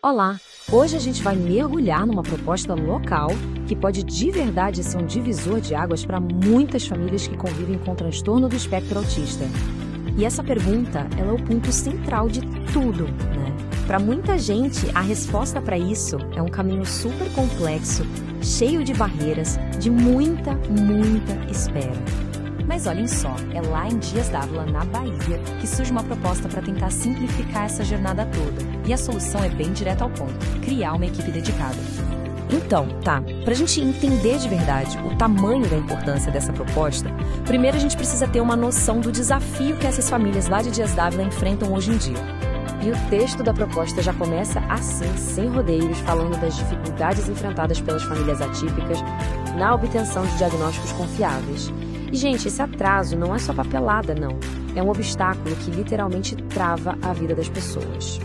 Olá! Hoje a gente vai mergulhar numa proposta local que pode de verdade ser um divisor de águas para muitas famílias que convivem com transtorno do espectro autista. E essa pergunta, ela é o ponto central de tudo, né? Para muita gente, a resposta para isso é um caminho super complexo, cheio de barreiras, de muita espera. Mas olhem só, é lá em Dias d'Ávila, na Bahia, que surge uma proposta para tentar simplificar essa jornada toda. E a solução é bem direta ao ponto: criar uma equipe dedicada. Então, pra gente entender de verdade o tamanho da importância dessa proposta, primeiro a gente precisa ter uma noção do desafio que essas famílias lá de Dias d'Ávila enfrentam hoje em dia. E o texto da proposta já começa assim, sem rodeios, falando das dificuldades enfrentadas pelas famílias atípicas na obtenção de diagnósticos confiáveis. E, gente, esse atraso não é só papelada, não. É um obstáculo que literalmente trava a vida das pessoas.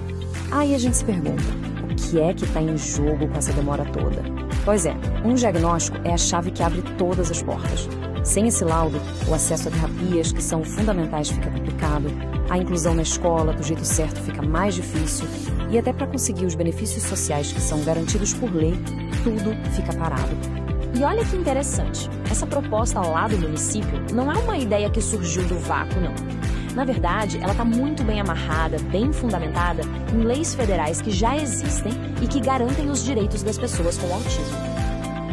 Aí a gente se pergunta, o que é que está em jogo com essa demora toda? Pois é, um diagnóstico é a chave que abre todas as portas. Sem esse laudo, o acesso a terapias que são fundamentais fica complicado, a inclusão na escola do jeito certo fica mais difícil e até para conseguir os benefícios sociais que são garantidos por lei, tudo fica parado. E olha que interessante, essa proposta lá do município não é uma ideia que surgiu do vácuo, não. Na verdade, ela está muito bem amarrada, bem fundamentada em leis federais que já existem e que garantem os direitos das pessoas com autismo.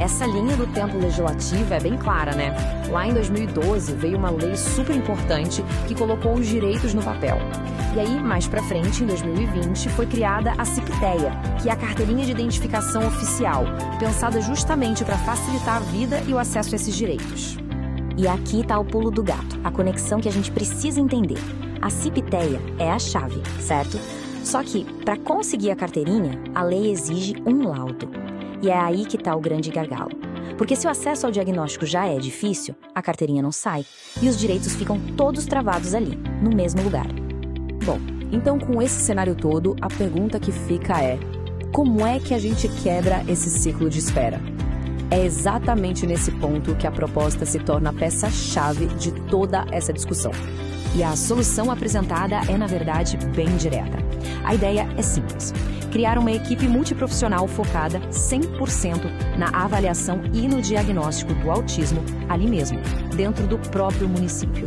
Essa linha do tempo legislativo é bem clara, né? Lá em 2012 veio uma lei super importante que colocou os direitos no papel. E aí, mais pra frente, em 2020, foi criada a CIPTEA, que é a Carteirinha de Identificação Oficial, pensada justamente para facilitar a vida e o acesso a esses direitos. E aqui está o pulo do gato, a conexão que a gente precisa entender. A CIPTEA é a chave, certo? Só que, para conseguir a carteirinha, a lei exige um laudo. E é aí que está o grande gargalo. Porque se o acesso ao diagnóstico já é difícil, a carteirinha não sai e os direitos ficam todos travados ali, no mesmo lugar. Bom, então com esse cenário todo, a pergunta que fica é: como é que a gente quebra esse ciclo de espera? É exatamente nesse ponto que a proposta se torna a peça-chave de toda essa discussão. E a solução apresentada é, na verdade, bem direta. A ideia é simples: criar uma equipe multiprofissional focada 100% na avaliação e no diagnóstico do autismo ali mesmo, dentro do próprio município.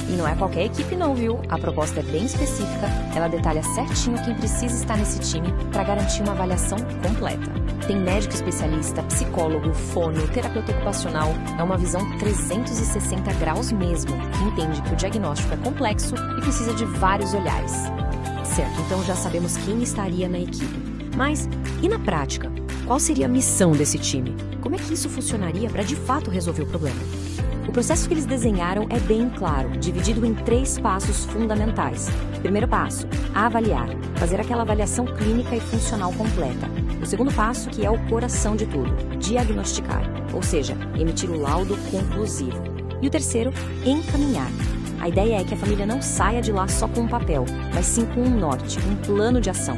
E não é qualquer equipe não, viu? A proposta é bem específica, ela detalha certinho quem precisa estar nesse time para garantir uma avaliação completa. Tem médico especialista, psicólogo, fono, terapeuta ocupacional, é uma visão 360 graus mesmo, que entende que o diagnóstico é complexo e precisa de vários olhares. Certo, então já sabemos quem estaria na equipe. Mas, e na prática? Qual seria a missão desse time? Como é que isso funcionaria para de fato resolver o problema? O processo que eles desenharam é bem claro, dividido em 3 passos fundamentais. Primeiro passo, avaliar, fazer aquela avaliação clínica e funcional completa. O segundo passo, que é o coração de tudo, diagnosticar, ou seja, emitir o laudo conclusivo. E o terceiro, encaminhar. A ideia é que a família não saia de lá só com um papel, mas sim com um norte, um plano de ação.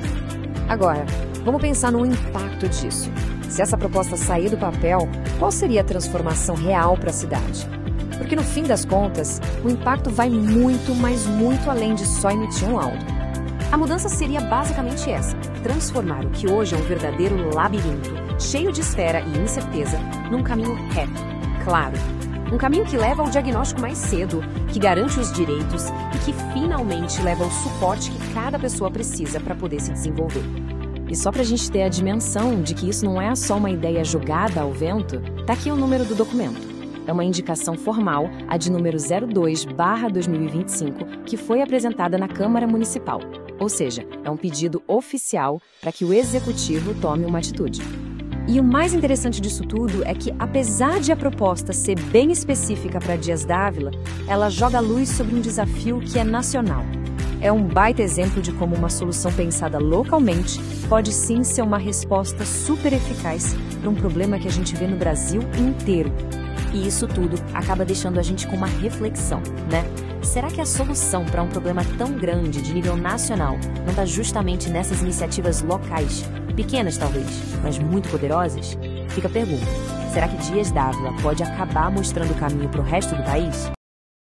Agora, vamos pensar no impacto disso. Se essa proposta sair do papel, qual seria a transformação real para a cidade? Porque no fim das contas, o impacto vai muito, mas muito além de só emitir um laudo. A mudança seria basicamente essa: transformar o que hoje é um verdadeiro labirinto, cheio de espera e incerteza, num caminho reto, claro. Um caminho que leva ao diagnóstico mais cedo, que garante os direitos e que finalmente leva ao suporte que cada pessoa precisa para poder se desenvolver. E só para a gente ter a dimensão de que isso não é só uma ideia jogada ao vento, tá aqui o número do documento. É uma indicação formal, a de número 02/2025, que foi apresentada na Câmara Municipal. Ou seja, é um pedido oficial para que o Executivo tome uma atitude. E o mais interessante disso tudo é que, apesar de a proposta ser bem específica para Dias d'Ávila, ela joga luz sobre um desafio que é nacional. É um baita exemplo de como uma solução pensada localmente pode sim ser uma resposta super eficaz para um problema que a gente vê no Brasil inteiro. E isso tudo acaba deixando a gente com uma reflexão, né? Será que a solução para um problema tão grande de nível nacional não está justamente nessas iniciativas locais, pequenas talvez, mas muito poderosas? Fica a pergunta: será que Dias d'Ávila pode acabar mostrando o caminho para o resto do país?